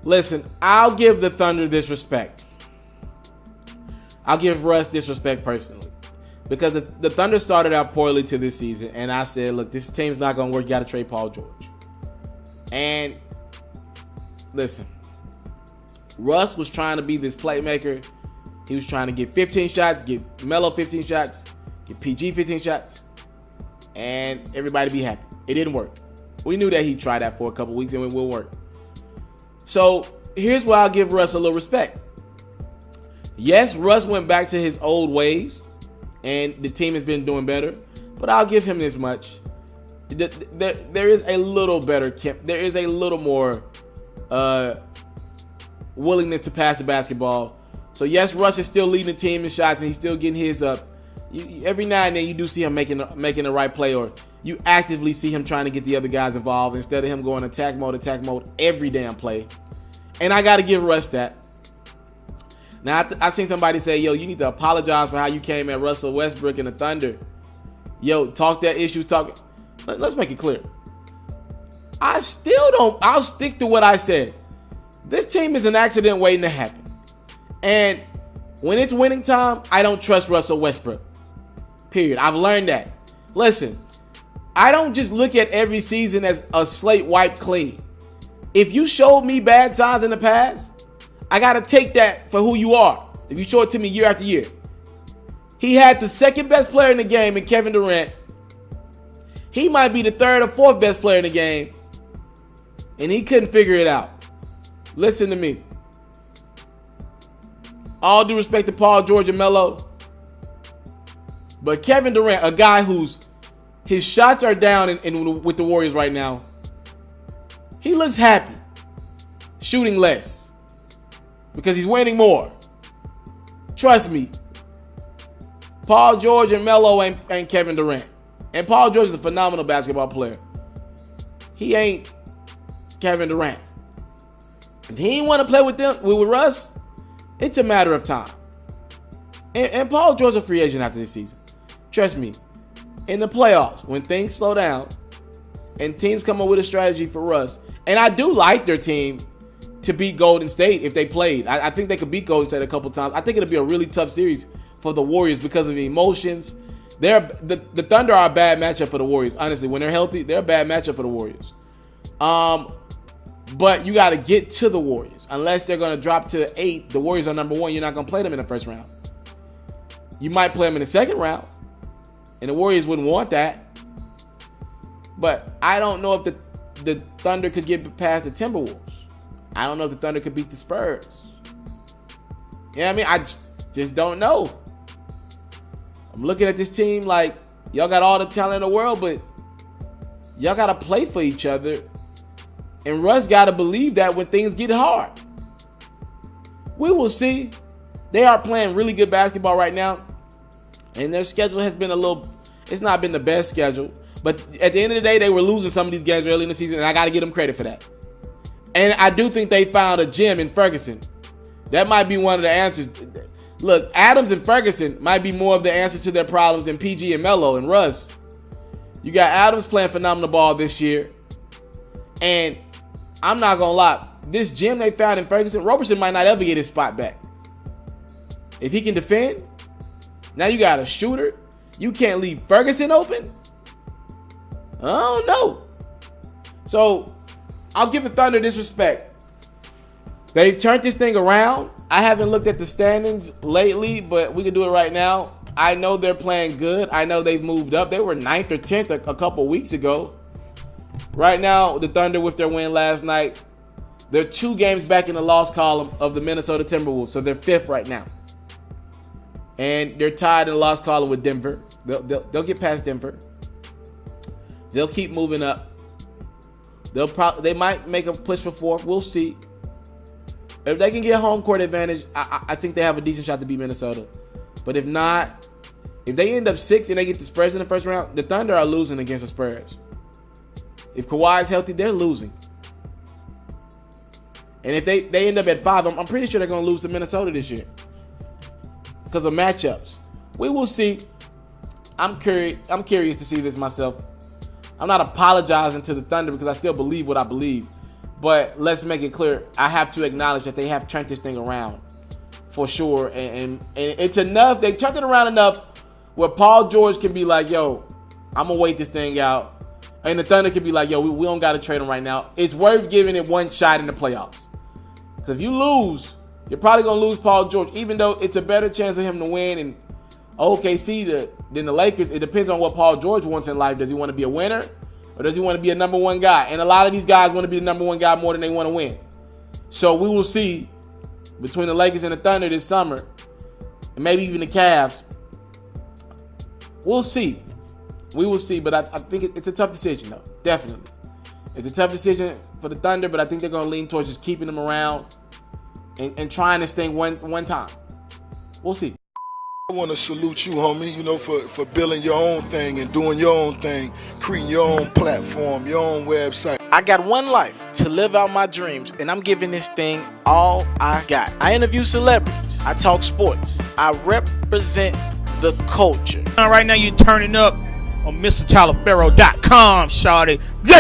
Listen, I'll give the Thunder this respect. I'll give Russ this respect personally. Because the Thunder started out poorly to this season. And I said, look, this team's not going to work. You got to trade Paul George. And listen, Russ was trying to be this playmaker. He was trying to get 15 shots, get Melo 15 shots, get PG 15 shots, and everybody be happy. It didn't work. We knew that he tried that for a couple weeks and it will work. So here's where I'll give Russ a little respect. Yes, Russ went back to his old ways, and the team has been doing better, but I'll give him this much. There is a little better, there is a little more willingness to pass the basketball. So yes, Russ is still leading the team in shots and he's still getting his up. Every now and then you do see him making the right play, or you actively see him trying to get the other guys involved instead of him going attack mode every damn play. And I got to give Russ that. Now, I seen somebody say, yo, you need to apologize for how you came at Russell Westbrook and the Thunder. Yo, talk that issue. Let's make it clear. I'll stick to what I said. This team is an accident waiting to happen. And when it's winning time, I don't trust Russell Westbrook. Period. I've learned that. Listen, I don't just look at every season as a slate wiped clean. If you showed me bad signs in the past, I got to take that for who you are. If you show it to me year after year. He had the second best player in the game in Kevin Durant. He might be the third or fourth best player in the game. And he couldn't figure it out. Listen to me. All due respect to Paul George and Melo, but Kevin Durant, a guy his shots are down with the Warriors right now, he looks happy shooting less because he's winning more. Trust me, Paul George and Melo ain't Kevin Durant. And Paul George is a phenomenal basketball player. He ain't Kevin Durant. If he ain't want to play with Russ, it's a matter of time. And Paul George is a free agent after this season. Trust me. In the playoffs, when things slow down and teams come up with a strategy for Russ, and I do like their team to beat Golden State if they played. I think they could beat Golden State a couple times. I think it'll be a really tough series for the Warriors because of the emotions. The Thunder are a bad matchup for the Warriors. Honestly, when they're healthy, they're a bad matchup for the Warriors. But you got to get to the Warriors. Unless they're going to drop to 8, the Warriors are number 1. You're not going to play them in the first round. You might play them in the second round. And the Warriors wouldn't want that. But I don't know if the Thunder could get past the Timberwolves. I don't know if the Thunder could beat the Spurs. You know what I mean? I just don't know. I'm looking at this team like, y'all got all the talent in the world, but y'all got to play for each other. And Russ got to believe that when things get hard. We will see. They are playing really good basketball right now. And their schedule has been it's not been the best schedule. But at the end of the day, they were losing some of these games early in the season. And I got to give them credit for that. And I do think they found a gem in Ferguson. That might be one of the answers. Look, Adams and Ferguson might be more of the answers to their problems than PG and Melo and Russ. You got Adams playing phenomenal ball this year. And I'm not going to lie. This gem they found in Ferguson, Roberson might not ever get his spot back. If he can defend, now you got a shooter. You can't leave Ferguson open? I don't know. So, I'll give the Thunder this respect. They've turned this thing around. I haven't looked at the standings lately, but we can do it right now. I know they're playing good. I know they've moved up. They were 9th or 10th a couple weeks ago. Right now, the Thunder, with their win last night, they're 2 games back in the loss column of the Minnesota Timberwolves. So they're 5th right now. And they're tied in the loss column with Denver. They'll get past Denver. They'll keep moving up. They might make a push for 4th. We'll see. If they can get home court advantage, I think they have a decent shot to beat Minnesota. But if not, if they end up 6 and they get the Spurs in the first round, the Thunder are losing against the Spurs. If Kawhi's healthy, they're losing. And if they end up at 5, I'm pretty sure they're going to lose to Minnesota this year because of matchups. We will see. I'm curious to see this myself. I'm not apologizing to the Thunder because I still believe what I believe. But let's make it clear. I have to acknowledge that they have turned this thing around for sure. And it's enough. They turned it around enough where Paul George can be like, yo, I'm going to wait this thing out. And the Thunder can be like, yo, we don't got to trade him right now. It's worth giving it one shot in the playoffs. Because if you lose, you're probably going to lose Paul George, even though it's a better chance of him to win in OKC than the Lakers. It depends on what Paul George wants in life. Does he want to be a winner or does he want to be a number one guy? And a lot of these guys want to be the number one guy more than they want to win. So we will see between the Lakers and the Thunder this summer, and maybe even the Cavs. We'll see. We will see, but I think it's a tough decision, though. Definitely. It's a tough decision for the Thunder, but I think they're going to lean towards just keeping them around and trying this thing one time. We'll see. I want to salute you, homie, for building your own thing and doing your own thing, creating your own platform, your own website. I got one life to live out my dreams, and I'm giving this thing all I got. I interview celebrities. I talk sports. I represent the culture. Right now, you're turning up on Itsmrtaliaferro.com, shawty.